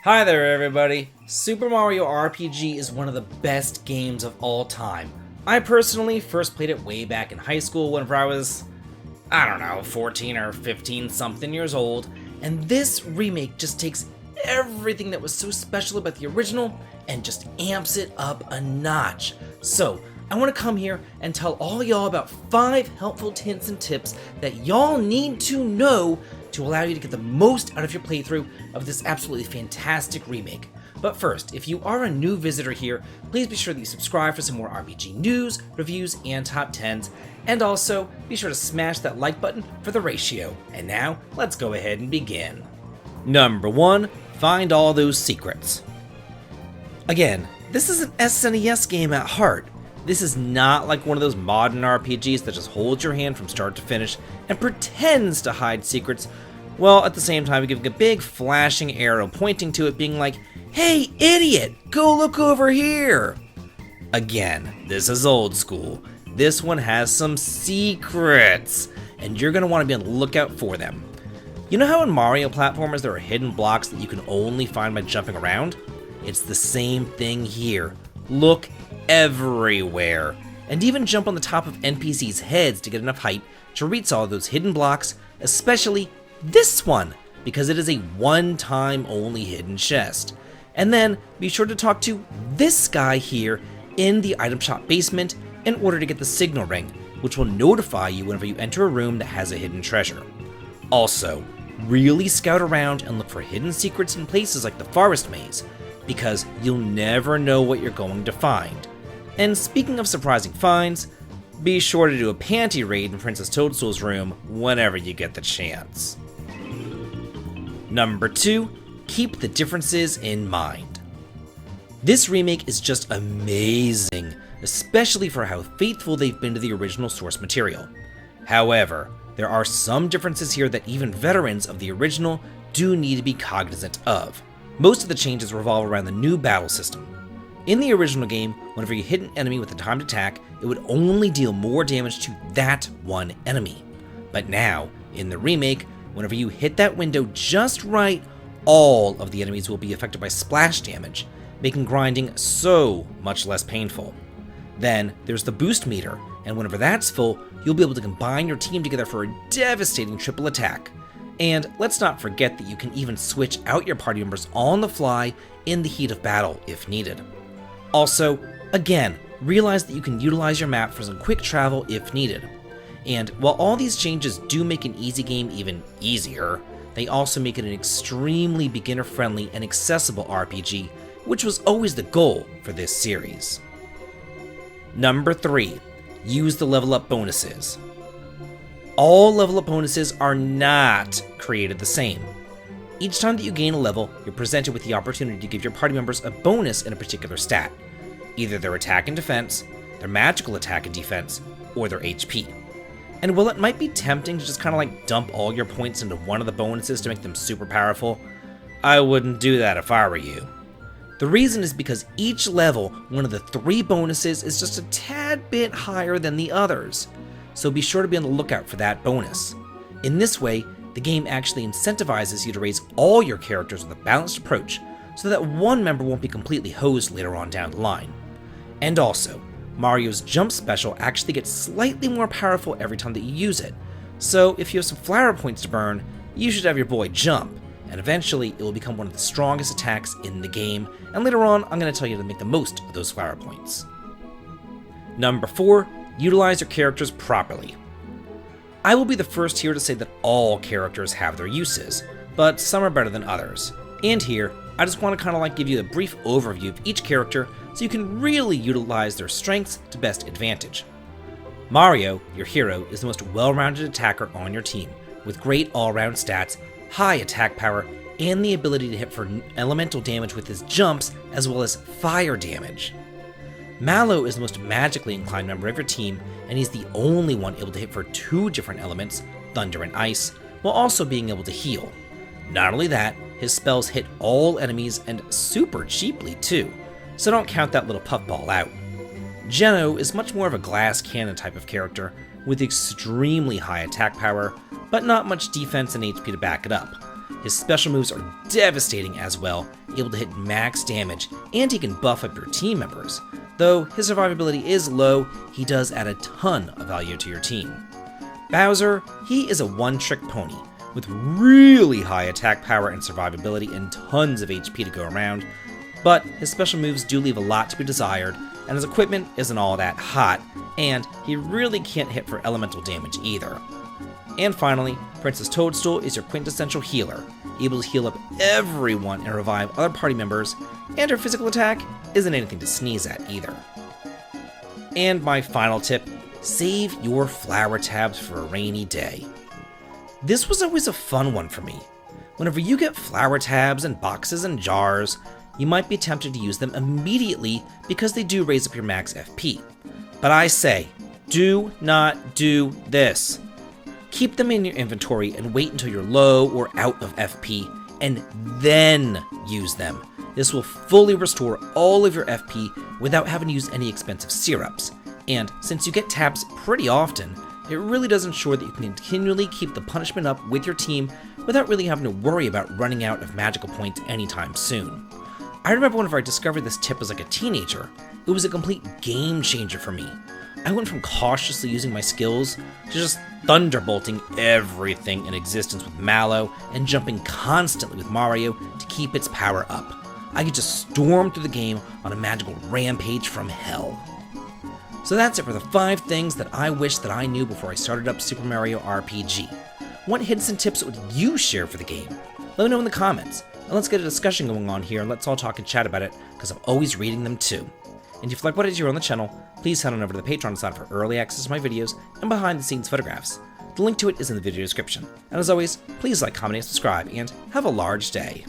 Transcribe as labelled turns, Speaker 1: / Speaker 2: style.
Speaker 1: Hi there everybody! Super Mario RPG is one of the best games of all time. I personally first played it way back in high school whenever I was, 14 or 15 something years old, and this remake just takes everything that was so special about the original and just amps it up a notch. So, I want to come here and tell all y'all about 5 helpful hints and tips that y'all need to know to allow you to get the most out of your playthrough of this absolutely fantastic remake. But first, if you are a new visitor here, please be sure that you subscribe for some more RPG news, reviews, and top 10s, and also be sure to smash that like button for the ratio. And now, let's go ahead and begin. Number 1, find all those secrets. Again, this is an SNES game at heart. This is not like one of those modern RPGs that just holds your hand from start to finish and pretends to hide secrets, while at the same time giving a big flashing arrow pointing to it being like, "Hey idiot, go look over here!" Again, this is old school. This one has some secrets, and you're going to want to be on the lookout for them. You know how in Mario platformers there are hidden blocks that you can only find by jumping around? It's the same thing here. Look everywhere, and even jump on the top of NPCs' heads to get enough height to reach all those hidden blocks, especially this one, because it is a one-time only hidden chest. And then be sure to talk to this guy here in the item shop basement in order to get the signal ring, which will notify you whenever you enter a room that has a hidden treasure. Also, really scout around and look for hidden secrets in places like the forest maze, because you'll never know what you're going to find. And speaking of surprising finds, be sure to do a panty raid in Princess Toadstool's room whenever you get the chance. Number 2, keep the differences in mind. This remake is just amazing, especially for how faithful they've been to the original source material. However, there are some differences here that even veterans of the original do need to be cognizant of. Most of the changes revolve around the new battle system. In the original game, whenever you hit an enemy with a timed attack, it would only deal more damage to that one enemy. But now, in the remake, whenever you hit that window just right, all of the enemies will be affected by splash damage, making grinding so much less painful. Then, there's the boost meter, and whenever that's full, you'll be able to combine your team together for a devastating triple attack. And let's not forget that you can even switch out your party members on the fly in the heat of battle if needed. Also, again, realize that you can utilize your map for some quick travel if needed. And while all these changes do make an easy game even easier, they also make it an extremely beginner-friendly and accessible RPG, which was always the goal for this series. Number 3, use the level up bonuses. All level up bonuses are not created the same. Each time that you gain a level, you're presented with the opportunity to give your party members a bonus in a particular stat, either their attack and defense, their magical attack and defense, or their HP. And while it might be tempting to just kind of like dump all your points into one of the bonuses to make them super powerful, I wouldn't do that if I were you. The reason is because each level, one of the 3 bonuses is just a tad bit higher than the others, so be sure to be on the lookout for that bonus. In this way, the game actually incentivizes you to raise all your characters with a balanced approach, so that one member won't be completely hosed later on down the line. And also, Mario's jump special actually gets slightly more powerful every time that you use it, so if you have some flower points to burn, you should have your boy jump, and eventually it will become one of the strongest attacks in the game, and later on I'm going to tell you to make the most of those flower points. Number 4, utilize your characters properly. I will be the first here to say that all characters have their uses, but some are better than others. And here, I just want to kind of like give you a brief overview of each character so you can really utilize their strengths to best advantage. Mario, your hero, is the most well-rounded attacker on your team, with great all-round stats, high attack power, and the ability to hit for elemental damage with his jumps as well as fire damage. Mallow is the most magically inclined member of your team, and he's the only one able to hit for 2 different elements, thunder and ice, while also being able to heal. Not only that, his spells hit all enemies and super cheaply too, so don't count that little puffball out. Geno is much more of a glass cannon type of character, with extremely high attack power, but not much defense and HP to back it up. His special moves are devastating as well, able to hit max damage, and he can buff up your team members. Though his survivability is low, he does add a ton of value to your team. Bowser, he is a one-trick pony, with really high attack power and survivability and tons of HP to go around, but his special moves do leave a lot to be desired, and his equipment isn't all that hot, and he really can't hit for elemental damage either. And finally, Princess Toadstool is your quintessential healer, able to heal up everyone and revive other party members, and her physical attack isn't anything to sneeze at either. And my final tip, save your flower tabs for a rainy day. This was always a fun one for me. Whenever you get flower tabs and boxes and jars, you might be tempted to use them immediately because they do raise up your max FP. But I say, do not do this. Keep them in your inventory and wait until you're low or out of FP, and then use them. This will fully restore all of your FP without having to use any expensive syrups. And since you get tabs pretty often, it really does ensure that you can continually keep the punishment up with your team without really having to worry about running out of magical points anytime soon. I remember whenever I discovered this tip as like a teenager, it was a complete game changer for me. I went from cautiously using my skills to just thunderbolting everything in existence with Mallow and jumping constantly with Mario to keep its power up. I could just storm through the game on a magical rampage from hell. So that's it for the 5 things that I wish that I knew before I started up Super Mario RPG. What hints and tips would you share for the game? Let me know in the comments, and let's get a discussion going on here and let's all talk and chat about it, because I'm always reading them too. And if you like what I do here on the channel, please head on over to the Patreon side for early access to my videos and behind the scenes photographs. The link to it is in the video description. And as always, please like, comment, and subscribe, and have a large day.